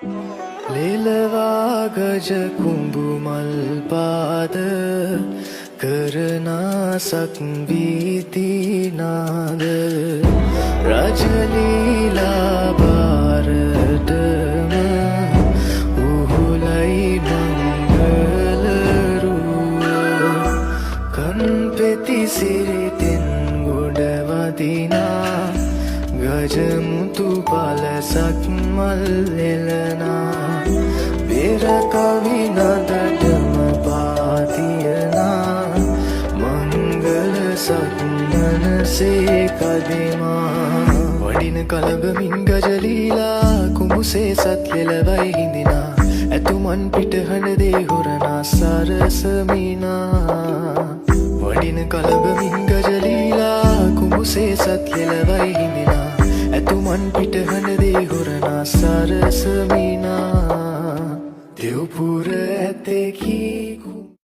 ලෙලවා ගජ කුඹු මල් පාද කරනා සක්වීතිනාද රජලීලා බාරටම උහුලයි මංගලරුව කන්පෙති සිරිතෙන් ගොඩවදිනා ගජමුතු පලසක් මල් එලනා පෙර කවි නදටම පාතියනා මංගල සත්මනසේ කදිමා වඩින කලබමින් ගජලීලා කුඹුසේ සත් ලෙලවයි හිඳිනා ඇතුමන් පිටහඬ දේ හොරනා සරසමිනා වඩින කලබමින් ගජලීලා කුඹුසේ සත් ලෙලවයි හිඳිනා ඇතුමන් පිටහඬ දේ හොරනා සරසමිනා දෙව්පුර ඇතෙකි